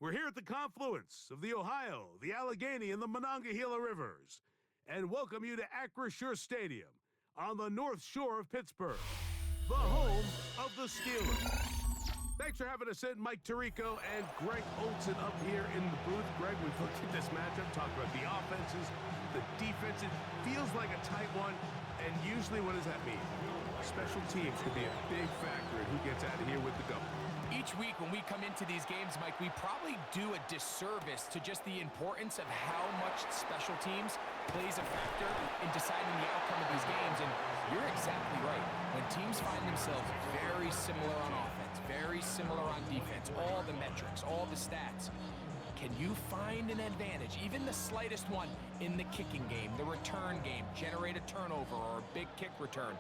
We're here at the confluence of the Ohio, the Allegheny, and the Monongahela Rivers, and welcome you to Acrisure Stadium on the North Shore of Pittsburgh, the home of the Steelers. Thanks for having us in, Mike Tirico and Greg Olson up here in the booth. Greg, we've looked at this matchup, talked about the offenses, the defense. It feels like a tight one, and usually what does that mean? Special teams could be a big factor in who gets out of here with the double. Each week when we come into these games, Mike, we probably do a disservice to just the importance of how much special teams plays a factor in deciding the outcome of these games. And you're exactly right. When teams find themselves very similar on offense, very similar on defense, all the metrics, all the stats, can you find an advantage, even the slightest one, in the kicking game, the return game, generate a turnover or a big kick return?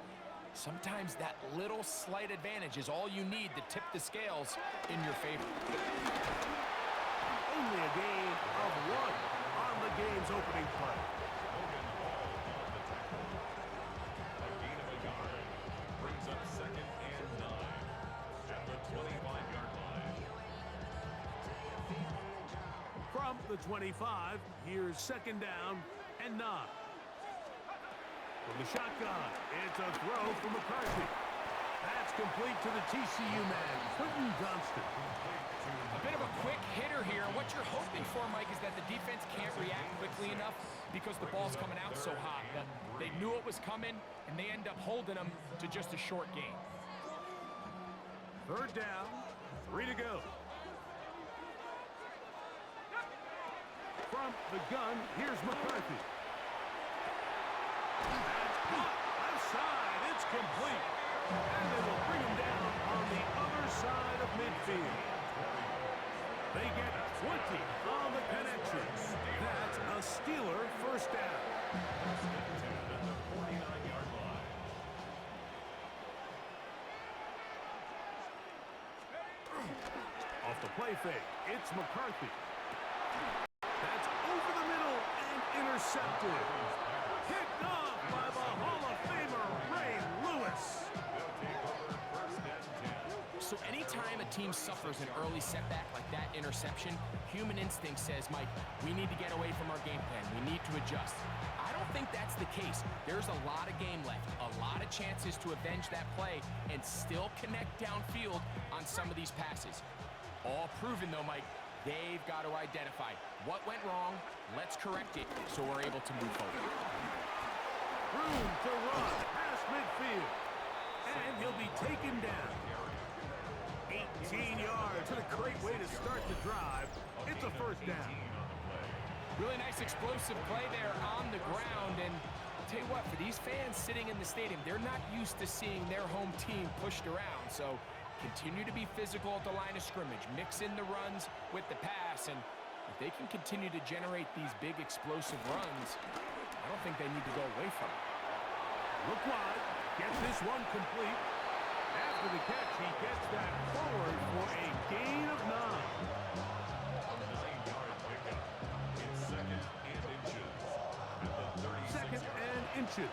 Sometimes that little slight advantage is all you need to tip the scales in your favor. Only a gain of one on the game's opening play. A gain of a yard brings up 2nd and 9 at the 25-yard line. From the 25, here's 2nd down and 9. From the shotgun, it's a throw from McCarthy. That's complete to the TCU man, Quentin Johnston. A bit of a quick hitter here. What you're hoping for, Mike, is that the defense can't react quickly enough because the ball's coming out so hot. But they knew it was coming, and they end up holding them to just a short gain. 3rd down, 3 to go. From the gun, here's McCarthy. Side, it's complete. And they will bring him down on the other side of midfield. They get 20 on the connection. That's a Steeler first down. At the 49-yard line. Off the play fake, it's McCarthy. That's over the middle and intercepted. Picked off by the Hall of Famer, Ray Lewis. So anytime a team suffers an early setback like that interception, human instinct says, Mike, we need to get away from our game plan. We need to adjust. I don't think that's the case. There's a lot of game left, a lot of chances to avenge that play and still connect downfield on some of these passes. All proven, though, Mike, they've got to identify what went wrong, let's correct it so we're able to move forward. Room to run past midfield. And he'll be taken down. 18 yards. What a great way to start the drive. It's a first down. Really nice explosive play there on the ground. And I'll tell you what, for these fans sitting in the stadium, they're not used to seeing their home team pushed around. So continue to be physical at the line of scrimmage. Mix in the runs with the pass. And if they can continue to generate these big explosive runs, I don't think they need to go away from it. Look wide. Gets this one complete. After the catch, he gets that forward for a gain of 9. A 9-yard pickup. It's 2nd and inches at the 36 2nd and inches.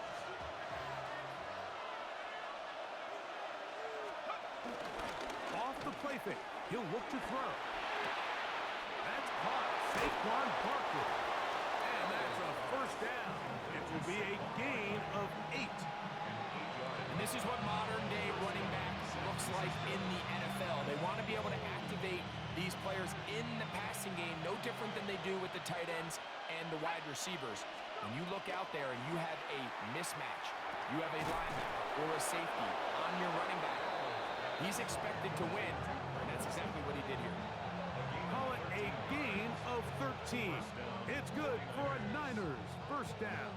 Off the play fake. He'll look to throw. That's caught. Saquon Barkley. And that's a first down. It will be a gain of 8. And this is what modern-day running backs looks like in the NFL. They want to be able to activate these players in the passing game, no different than they do with the tight ends and the wide receivers. When you look out there and you have a mismatch, you have a linebacker or a safety on your running back, he's expected to win, and that's exactly what he did here. Call it a gain of 13. It's good for a Niners first down.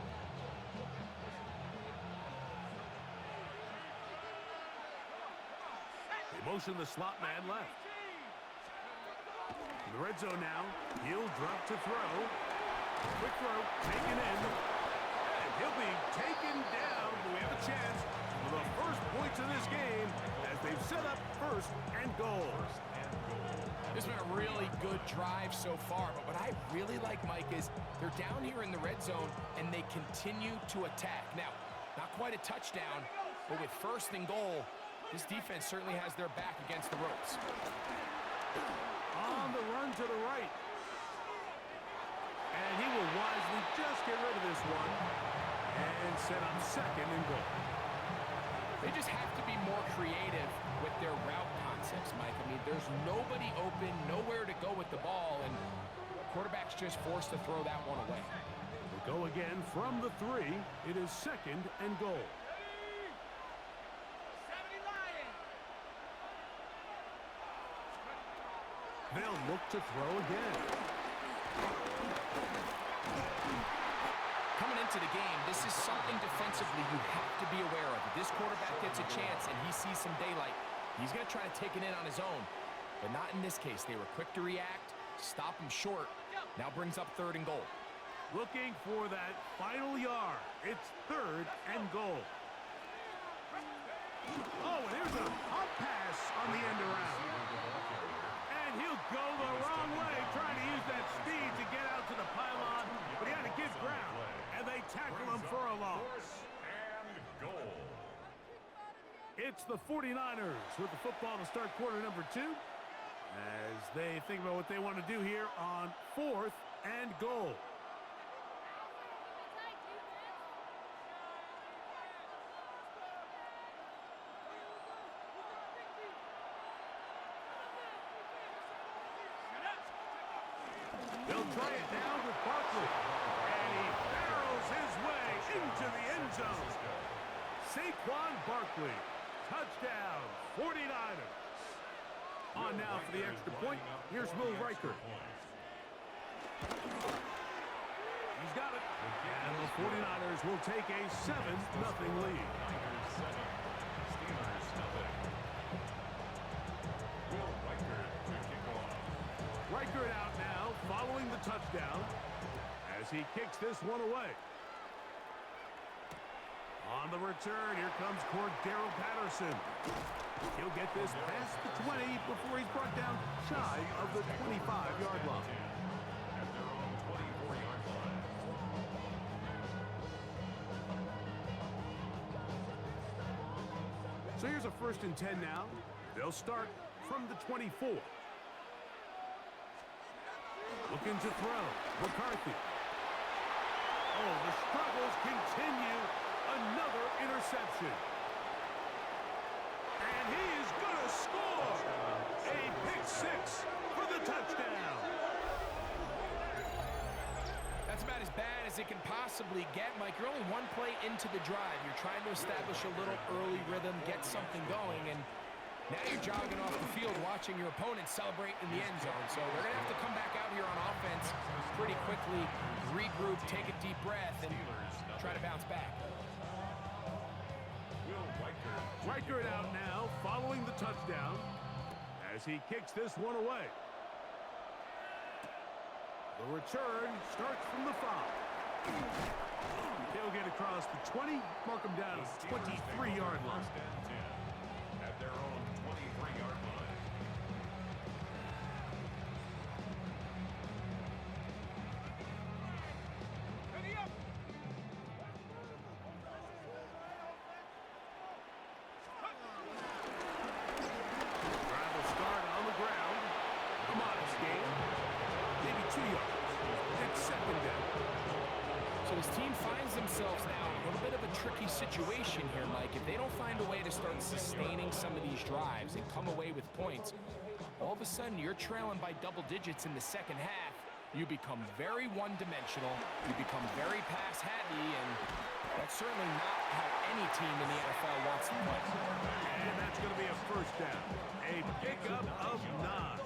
They motion the slot man left. In the red zone now, he'll drop to throw. Quick throw, taken in. And he'll be taken down, but we have a chance for the first points of this game as they've set up 1st and goal. This has been a really good drive so far, but what I really like, Mike, is they're down here in the red zone and they continue to attack. Now, not quite a touchdown, but with 1st and goal, this defense certainly has their back against the ropes. On the run to the right. And he will wisely just get rid of this one and set up second and goal. They just have to be more creative with their route concepts, Mike. I mean, there's nobody open, nowhere to go with the ball, and quarterback's just forced to throw that one away. We'll go again from the 3. It is second and goal. They'll look to throw again. Coming into the game, this is something defensively you have to be aware of. If this quarterback gets a chance and he sees some daylight, he's going to try to take it in on his own. But not in this case. They were quick to react, stop him short. Now brings up 3rd and goal. Looking for that final yard. It's 3rd and goal. Oh, and here's a hot pass on the end around. And he'll go the wrong way, trying to use that speed to get out to the pylon, but he had to give ground, and they tackle him for a loss. And goal. It's the 49ers with the football to start quarter number 2, as they think about what they want to do here on 4th and goal. They'll try it now with Barkley. And he barrels his way into the end zone. Saquon Barkley. Touchdown, 49ers. On now for the extra point. Here's Will Riker. He's got it. And the 49ers will take a 7-0 lead. Riker out now, following the touchdown, as he kicks this one away. On the return, here comes Cordero Patterson. He'll get this past the 20 before he's brought down shy of the 25-yard line. At their own 24-yard line. So here's a 1st and 10 now. They'll start from the 24. Looking to throw. McCarthy. Oh, the struggles continue. Another interception. And he is going to score. A pick 6 for the touchdown. That's about as bad as it can possibly get, Mike. You're only one play into the drive. You're trying to establish a little early rhythm, get something going, and now you're jogging off the field watching your opponent celebrate in the end zone. So they're going to have to come back out here on offense pretty quickly, regroup, take a deep breath, and try to bounce back. Riker out now, following the touchdown, as he kicks this one away. The return starts from the 5. He'll get across the 20, mark him down at the 23-yard line. At their own 23-yard line. Drive will start on the ground. A modest gain. Maybe 2 yards. It's 2nd down. So his team finds themselves now in a little bit of a tricky situation here, Mike. If they don't find a way to start sustaining some of these drives and come away with points, all of a sudden you're trailing by double digits in the second half. You become very one-dimensional. You become very pass-heavy, and that's certainly not how any team in the NFL wants to play. And that's going to be a 1st down. A pickup of 9.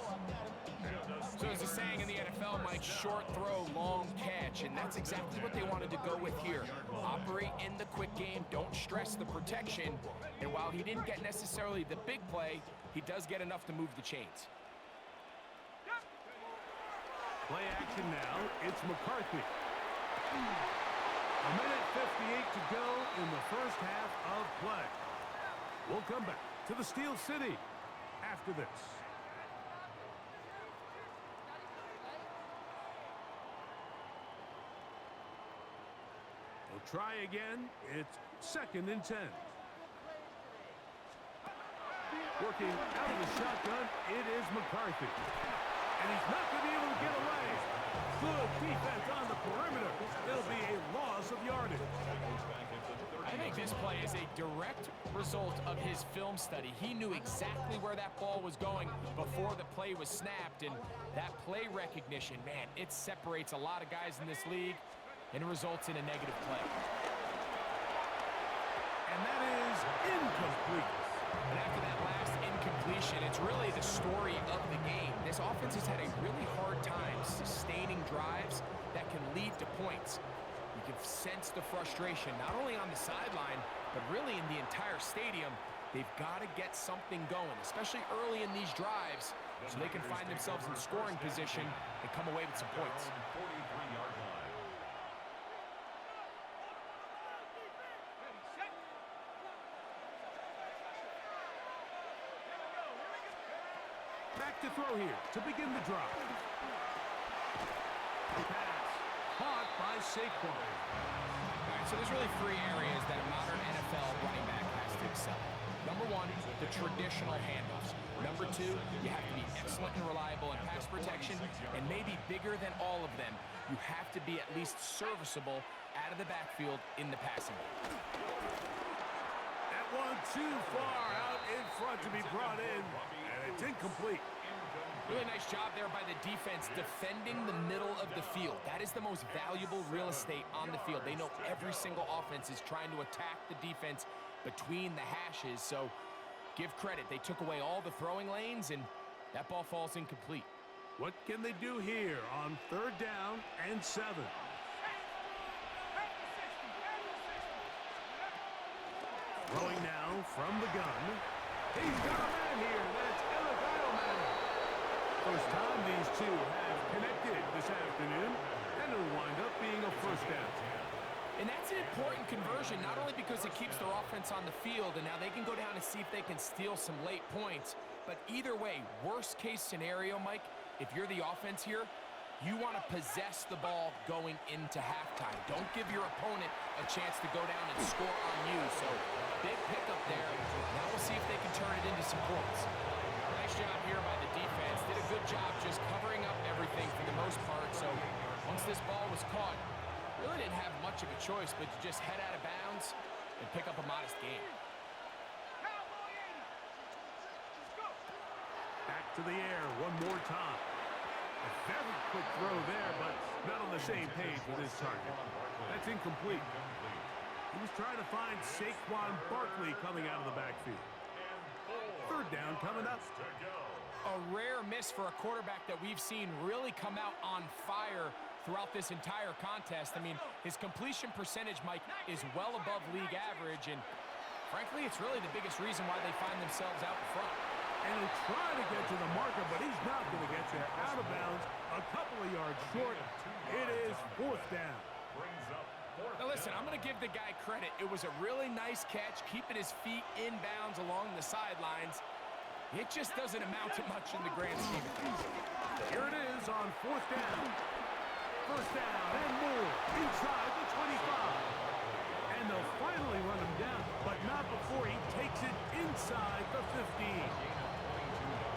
So as a saying in the NFL, Mike, short throw, long catch, and that's exactly what they wanted to go with here. Operate in the quick game, don't stress the protection, and while he didn't get necessarily the big play, he does get enough to move the chains. Play action now. It's McCarthy. A minute 58 to go in the first half of play. We'll come back to the Steel City after this. We'll try again. It's 2nd and 10. Working out of the shotgun, it is McCarthy. and he's not going to be able to get away. Good defense on the perimeter. It'll be a loss of yardage. I think this play is a direct result of his film study. He knew exactly where that ball was going before the play was snapped, and that play recognition, man, it separates a lot of guys in this league and results in a negative play. And that is incomplete. And after that last incompletion, it's really the story of the game. This offense has had a really hard time sustaining drives that can lead to points. You can sense the frustration, not only on the sideline, but really in the entire stadium. They've got to get something going, especially early in these drives, so they can find themselves in scoring position and come away with some points. 43-yard line. Back to throw here to begin the drive. Pass caught by Saquon. All right, so there's really three areas that a modern NFL running back has to excel. Number one, the traditional handoffs. Number two, you have to be excellent and reliable in pass protection, and maybe bigger than all of them, you have to be at least serviceable out of the backfield in the passing game. That one too far out in front to be brought in, and it's incomplete. Really nice job there by the defense defending the middle of the field. That is the most valuable real estate on the field. They know every single offense is trying to attack the defense between the hashes, so give credit. They took away all the throwing lanes, and that ball falls incomplete. What can they do here on 3rd down and 7? Throwing now from the gun. He's got a man here. That's Madden. First time these two have connected this afternoon, and it'll wind up being a first down. And that's an important conversion, not only because it keeps their offense on the field, and now they can go down and see if they can steal some late points, but either way, worst case scenario, Mike, if you're the offense here, you want to possess the ball going into halftime. Don't give your opponent a chance to go down and score on you. So big pickup there. Now we'll see if they can turn it into some points. Nice job here by the defense. Did a good job just covering up everything for the most part. So once this ball was caught, really didn't have much of a choice but to just head out of bounds and pick up a modest gain. Back to the air one more time. A very quick throw there, but not on the same page with his target. That's incomplete. He was trying to find Saquon Barkley coming out of the backfield. 3rd down coming up. A rare miss for a quarterback that we've seen really come out on fire throughout this entire contest. I mean, his completion percentage, Mike, is well above league average, and frankly, it's really the biggest reason why they find themselves out in front. And he'll try to get to the marker, but he's not going to get there. Out of bounds, a couple of yards short. It is 4th down. Now listen, I'm going to give the guy credit. It was a really nice catch, keeping his feet in bounds along the sidelines. It just doesn't amount to much in the grand scheme of things. Here it is on 4th down. 1st down and more inside the 25. And they'll finally run him down, but not before he takes it inside the 15.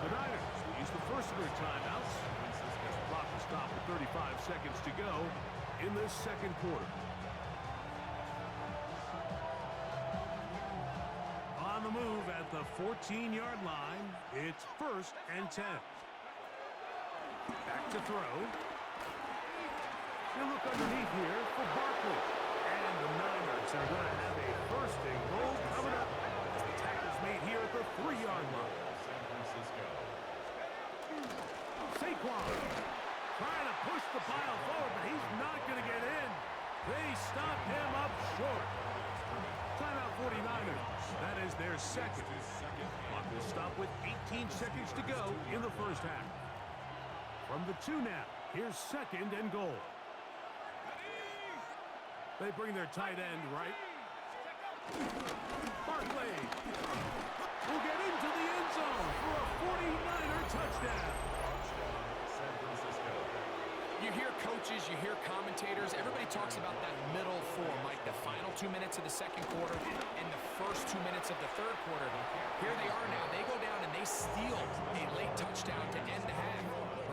The Niners will use the first of their timeouts. The clock will stop with 35 seconds to go in this 2nd quarter. On the move at the 14-yard line, it's 1st and 10. Back to throw. He'll look underneath here for Barkley. And the Niners are going to have a 1st and goal coming up. The tackle's made here at the 3-yard line. Saquon trying to push the pile forward, but he's not going to get in. They stop him up short. Timeout 49ers. That is their 2nd. Clock will stop with 18 seconds to go in the 1st half. From the 2 now, here's 2nd and goal. They bring their tight end right. Barkley will get into the end zone for a 49er touchdown. You hear coaches, you hear commentators, everybody talks about that middle 4, Mike, the final 2 minutes of the 2nd quarter and the first 2 minutes of the 3rd quarter. Here they are now. They go down and they steal a late touchdown to end the half.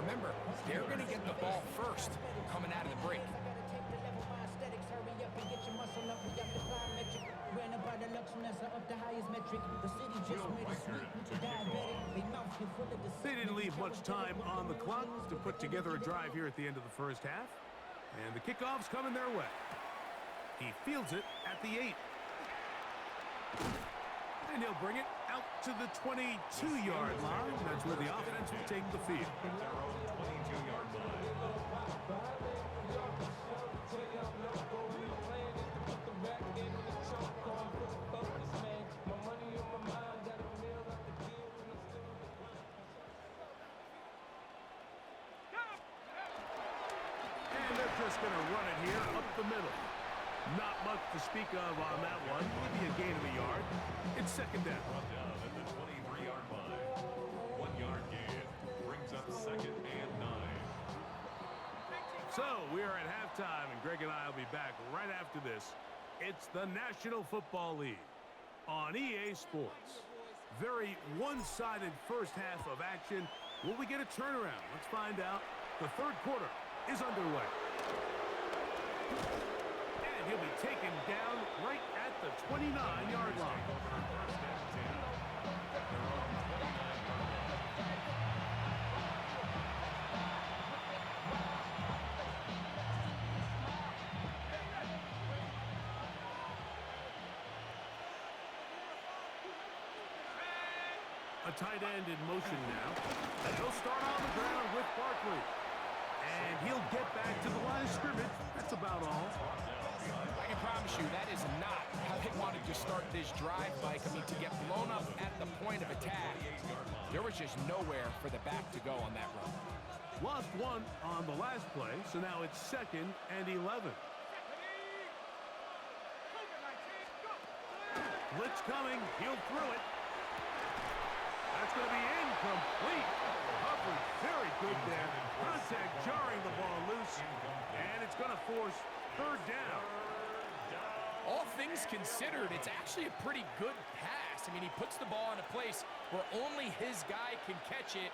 Remember, they're going to get the ball first coming out of the break. They didn't leave much time on the clock to put together a drive here at the end of the first half. And the kickoff's coming their way. He fields it at the 8. And he'll bring it out to the 22-yard line. That's where the offense will take the field. Their own 22-yard line. And they're just going to run it here up the middle. Not much to speak of on that one. Maybe a gain of a yard. It's second down. Brought down at the 23-yard line. 1 yard gain. Brings up second and 9. So we are at halftime, and Greg and I will be back right after this. It's the National Football League on EA Sports. Very one-sided first half of action. Will we get a turnaround? Let's find out. The third quarter is underway. And he'll be taken down right at the 29-yard line. A tight end in motion now. And he'll start on the ground with Barkley. And he'll get back to the line of scrimmage. That's about all. I can promise you that is not how they wanted to start this drive, Mike. I mean, to get blown up at the point of attack, there was just nowhere for the back to go on that run. Lost one on the last play, so now it's second and 11. Blitz coming. He'll throw it. That's going to be incomplete. Hubbard very good there. Contact jarring the ball loose. And it's going to force third down. All things considered, it's actually a pretty good pass. I mean, he puts the ball in a place where only his guy can catch it.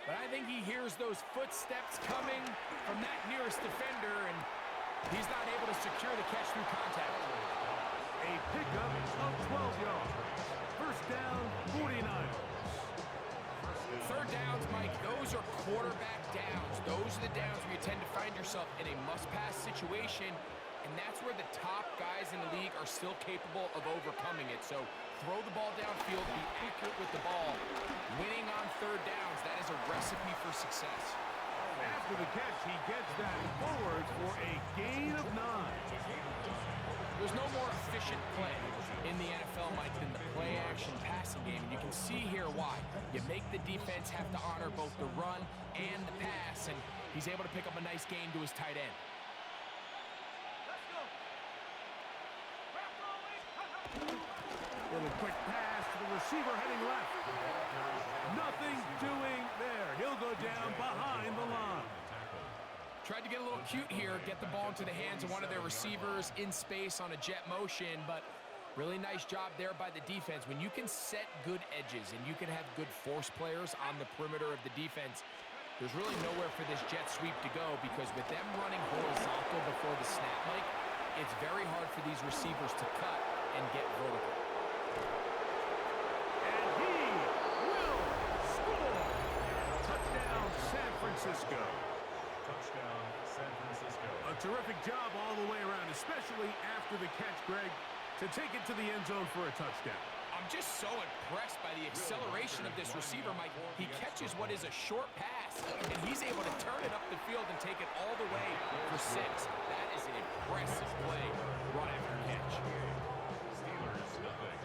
But I think he hears those footsteps coming from that nearest defender, and he's not able to secure the catch through contact. A pickup of 12 yards. First down, 49ers. Third downs, Mike, those are quarterback downs. Those are the downs where you tend to find yourself in a must-pass situation, and that's where the top guys in the league are still capable of overcoming it. So throw the ball downfield, be accurate with the ball. Winning on third downs, that is a recipe for success. After the catch, he gets that forward for a gain of 9. There's no more efficient play in the NFL, Mike, than the play-action passing game. And you can see here why. You make the defense have to honor both the run and the pass, and he's able to pick up a nice gain to his tight end. Little quick pass to the receiver heading left. Nothing doing there. He'll go down behind the line. Tried to get a little cute here, get the ball into the hands of one of their receivers in space on a jet motion, but really nice job there by the defense. When you can set good edges and you can have good force players on the perimeter of the defense, there's really nowhere for this jet sweep to go, because with them running horizontal before the snap, Mike, it's very hard for these receivers to cut and get vertical. And he will score. Touchdown, San Francisco. Touchdown, San Francisco. A terrific job all the way around, especially after the catch, Greg, to take it to the end zone for a touchdown. I'm just so impressed by the acceleration of this receiver, Mike. He catches what is a short pass, and he's able to turn it up the field and take it all the way for 6. That is an impressive play, run after catch. Steelers, nothing.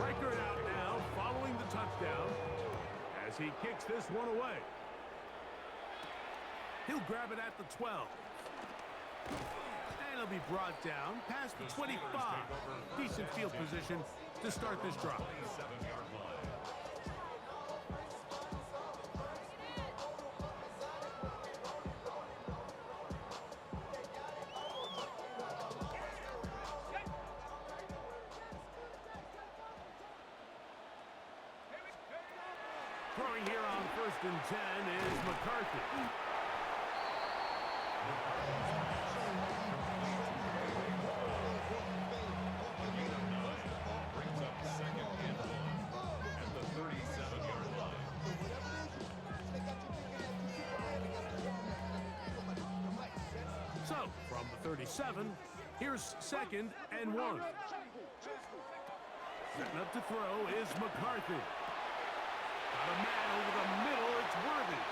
Reichert out now, following the touchdown, as he kicks this one away. He'll grab it at the 12. And he'll be brought down past the 25. Decent field position to start this drive. 27-yard line. Throwing here on 1st and 10 is McCarthy. Brings up second and 1 at the 37-yard line. So, from the 37, here's 2nd and 1. Setting up to throw is McCarthy. Got a man over the middle, it's Worthy.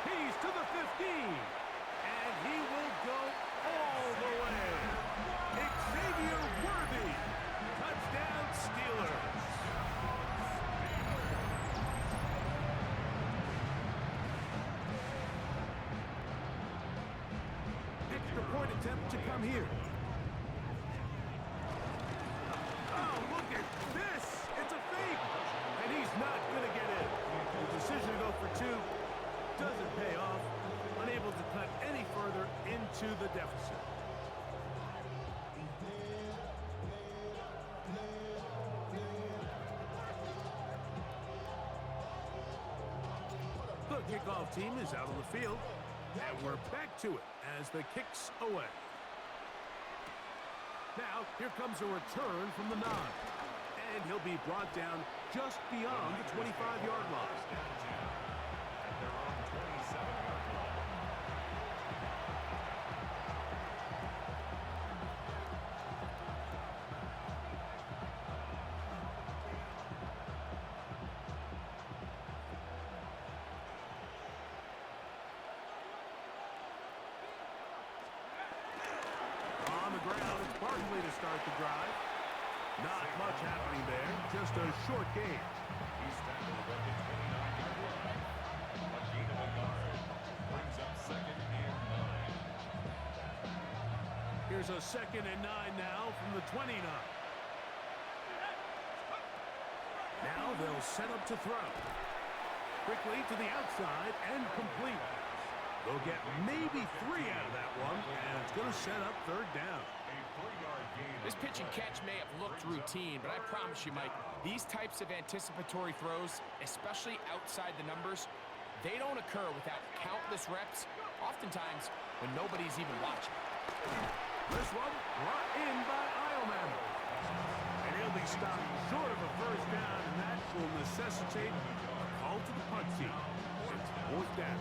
He's to the 15, and he will go all the way. Xavier Worthy, touchdown Steelers. Extra point attempt to come here. Oh, look at this! It's a fake! And he's not going to get in. The decision to go for 2 doesn't pay off. Unable to cut any further into the deficit. The kickoff team is out on the field, and we're back to it as the kick's away. Now, here comes a return from the 9. And he'll be brought down just beyond the 25-yard line. At their own 27-yard line. On the ground, it's Barkley to start the drive. Not much happening there, just a short gain. He's tackled at the 29-yard line. A gain of a yard. Brings up second and 9. Here's a 2nd and 9 now from the 29. Now they'll set up to throw. Quickly to the outside and complete. They'll get maybe 3 out of that one, and it's going to set up 3rd down. A 3-yard gain. This pitch and catch may have looked routine, but I promise you, Mike, these types of anticipatory throws, especially outside the numbers, they don't occur without countless reps, oftentimes when nobody's even watching. This one brought in by Eilman. And he'll be stopped short of a 1st down, and that will necessitate a call to the punt team. It's 4th down.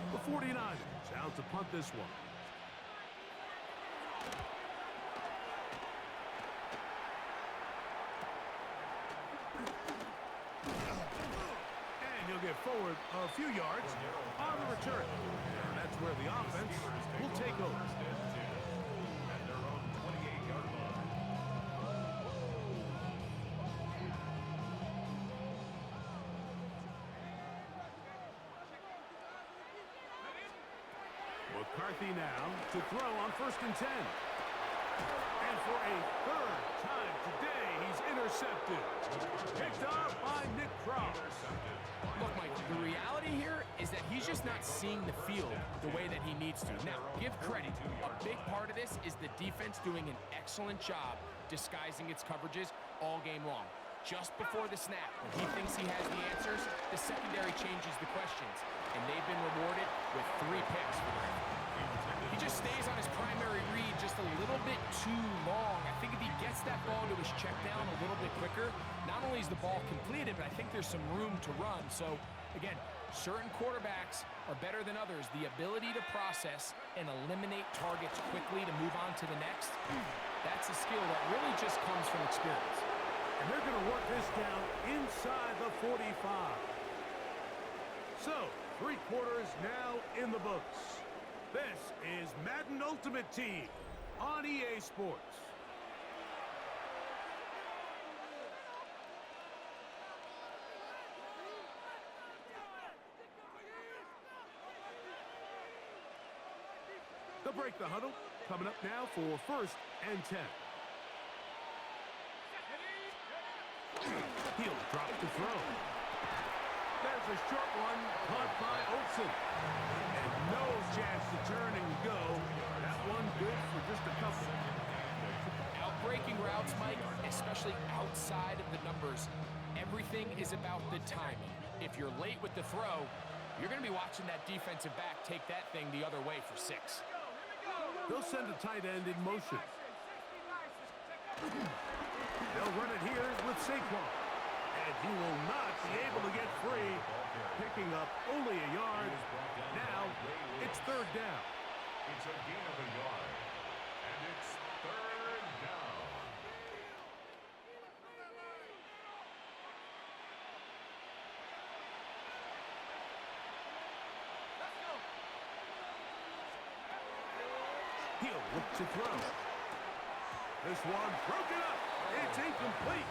The 49ers out to punt this one. And he'll get forward a few yards on the return. And that's where the offense will take over. At their own 28-yard line. McCarthy now to throw on 1st and 10. And for a 3rd time today, he's intercepted. Picked off by Nick Cross. Look, Mike, the reality here is that he's just not seeing the field the way that he needs to. Now, give credit. A big part of this is the defense doing an excellent job disguising its coverages all game long. Just before the snap, when he thinks he has the answers, the secondary changes the questions, and they've been rewarded with 3 picks for the record. He just stays on his primary read just a little bit too long. I think if he gets that ball to his check down a little bit quicker, not only is the ball completed, but I think there's some room to run. So, again, certain quarterbacks are better than others. The ability to process and eliminate targets quickly to move on to the next, that's a skill that really just comes from experience. And they're going to work this down inside the 45. So, 3 quarters now in the books. This is Madden Ultimate Team on EA Sports. They'll break the huddle. Coming up now for 1st and 10. He'll drop to throw. There's a short one caught by Olsen. And no chance to turn and go. That one good for just a couple. Outbreaking routes, Mike, especially outside of the numbers, everything is about the timing. If you're late with the throw, you're going to be watching that defensive back take that thing the other way for 6. They'll send a tight end in motion. They'll run it here with Saquon. And he will not be able to get free, picking up only a yard. Now, it's third down. It's a gain of a yard. And it's third down. He'll look to throw. This one broken up. It's incomplete.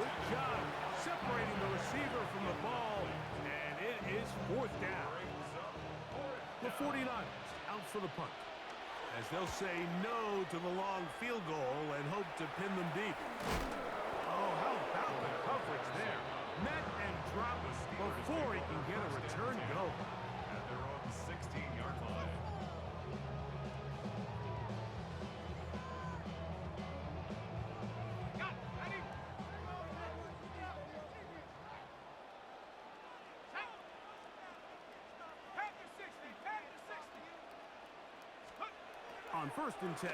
Good job separating the receiver from the ball. And it is fourth down. The 49ers out for the punt, as they'll say no to the long field goal and hope to pin them deep. Oh, how about the coverage there? Met and dropped before he can get a return go. At their own 16-yard line. On 1st and 10,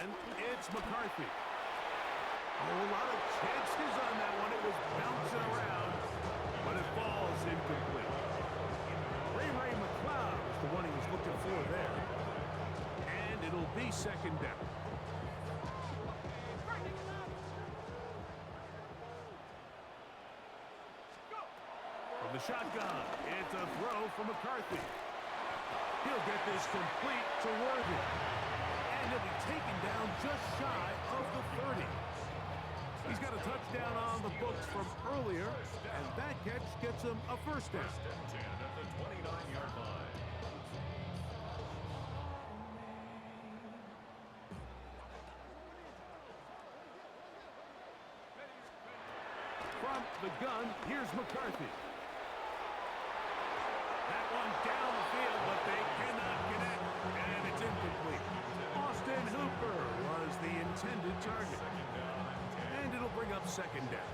it's McCarthy. A lot of chances on that one. It was bouncing around, but it falls incomplete. Ray McLeod was the one he was looking for there. And it'll be second down. From the shotgun, it's a throw from McCarthy. He'll get this complete to Worthy. And he'll be taken down just shy of the 30. He's got a touchdown on the books from earlier, and that catch gets him a first down. First and 10 at the 29-yard line. From the gun, here's McCarthy. That one down the field, but they cannot connect, and it's incomplete. Austin Hooper was the intended target. And it'll bring up second down.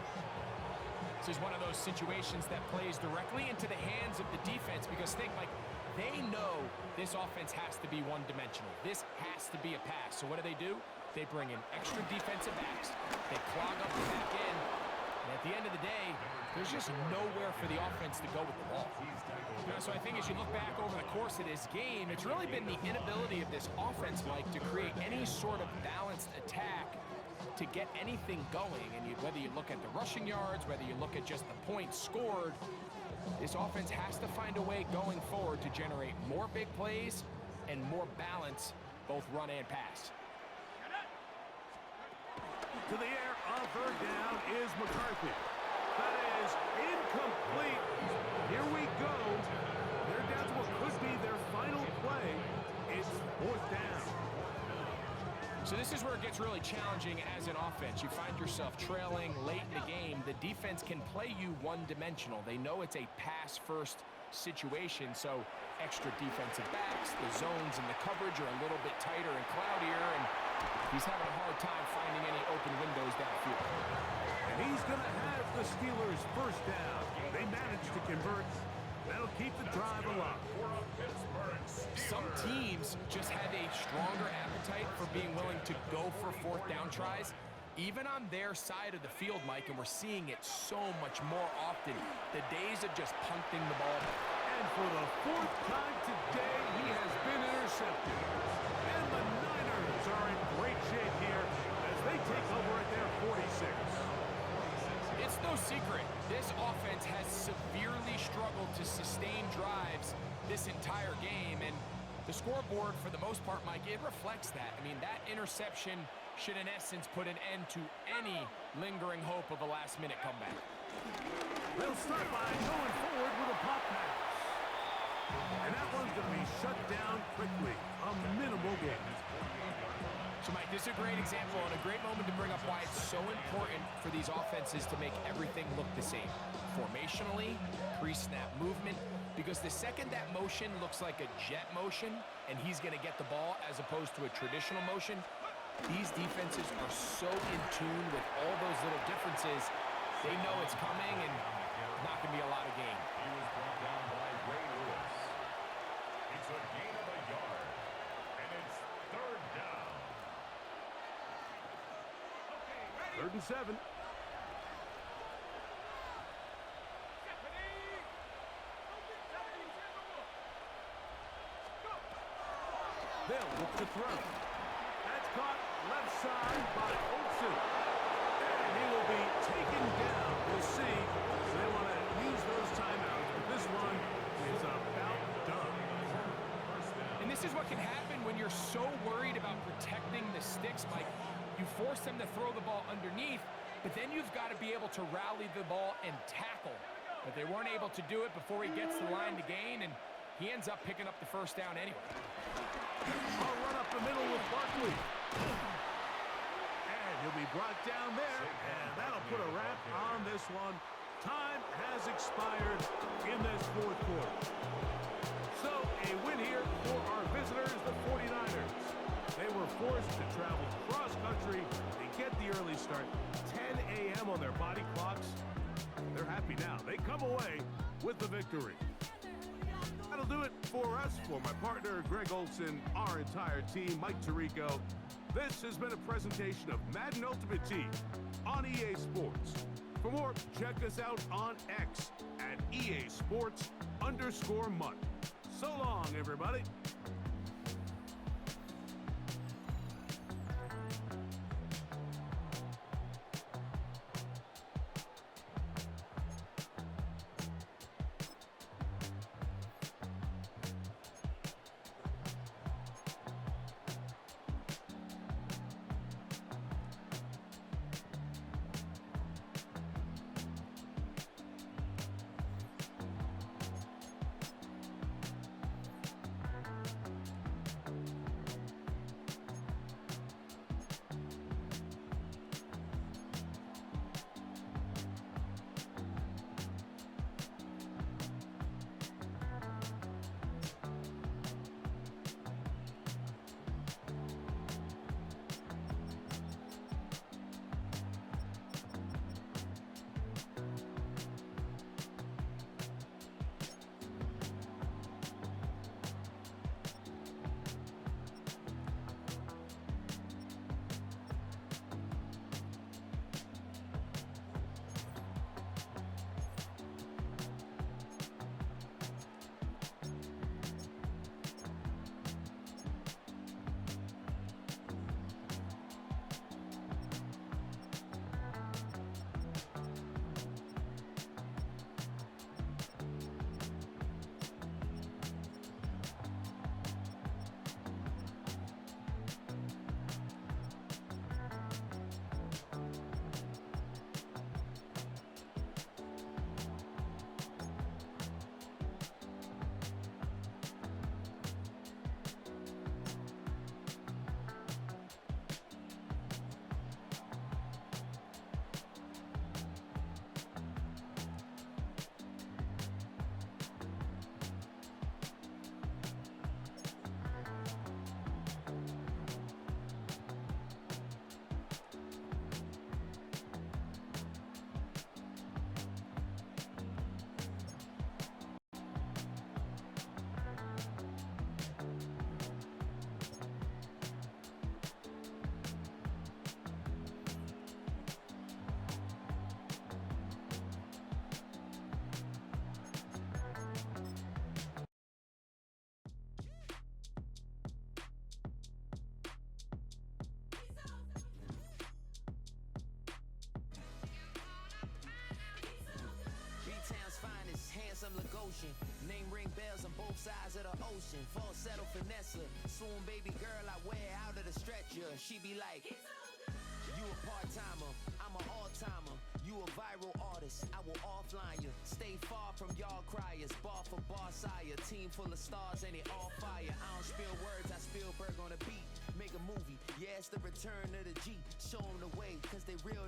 This is one of those situations that plays directly into the hands of the defense because think, like, they know this offense has to be one-dimensional. This has to be a pass. So what do? They bring in extra defensive backs. They clog up the back end. And at the end of the day, there's just nowhere for the offense to go with the ball. So I think as you look back over the course of this game, it's really been the inability of this offense, Mike, to create any sort of balanced attack to get anything going. And whether you look at the rushing yards, whether you look at just the points scored, this offense has to find a way going forward to generate more big plays and more balance, both run and pass. To the air on third down is McCarthy. That is incomplete. Here we go. They're down to what could be their final play. It's fourth down. So this is where it gets really challenging as an offense. You find yourself trailing late in the game. The defense can play you one-dimensional. They know it's a pass-first situation, so extra defensive backs, the zones and the coverage are a little bit tighter and cloudier, and he's having a hard time finding any open windows downfield. And he's going to have the Steelers first down. They managed to convert. That'll keep the drive alive. Some teams just have a stronger appetite for being willing to go for fourth down tries, even on their side of the field, Mike, and we're seeing it so much more often. The days of just punting the ball. And for the fourth time today, he has been intercepted. And the Niners are in great shape here as they take over at their 46. It's no secret, this offense has severely struggled to sustain drives this entire game, and the scoreboard, for the most part, Mike, it reflects that. I mean, that interception should, in essence, put an end to any lingering hope of a last-minute comeback. They'll start by going forward with a pop pass. And that one's going to be shut down quickly. A minimal gain. So, Mike, this is a great example and a great moment to bring up why it's so important for these offenses to make everything look the same. Formationally, pre-snap movement, because the second that motion looks like a jet motion and he's going to get the ball as opposed to a traditional motion, these defenses are so in tune with all those little differences. They know it's coming, and not going to be a lot of gain. He was brought down by Ray Lewis. It's a gain of a yard, and it's third down. 3rd and 7. They'll look to throw. That's caught left side by Olsen. And he will be taken down. We'll see. They want to use those timeouts, but this one is about done. And this is what can happen when you're so worried about protecting the sticks, Mike. You force them to throw the ball underneath, but then you've got to be able to rally the ball and tackle. But they weren't able to do it before he gets the line to gain, and he ends up picking up the first down anyway. I'll run up the middle with Barkley. And he'll be brought down there, and that'll put a wrap on this one. Time has expired in this 4th quarter. So, a win here for our visitors, the 49ers. They were forced to travel cross-country to get the early start. 10 a.m. on their body clocks. They're happy now. They come away with the victory. That'll do it for us, for my partner, Greg Olson, our entire team, Mike Tirico. This has been a presentation of Madden Ultimate Team on EA Sports. For more, check us out on X at EA Sports_Mutt. So long, everybody. Handsome Lagosian, name ring bells on both sides of the ocean. Falsetto finesse, swoon baby girl I wear out of the stretcher. She be like, you a part-timer, I'm an all-timer. You a viral artist, I will offline you. Stay far from y'all criers, bar for bar sire. Team full of stars and it all fire. I don't spill words, I Spielberg on a beat. Make a movie, yeah, it's the return of the G. Show them the way, cause they real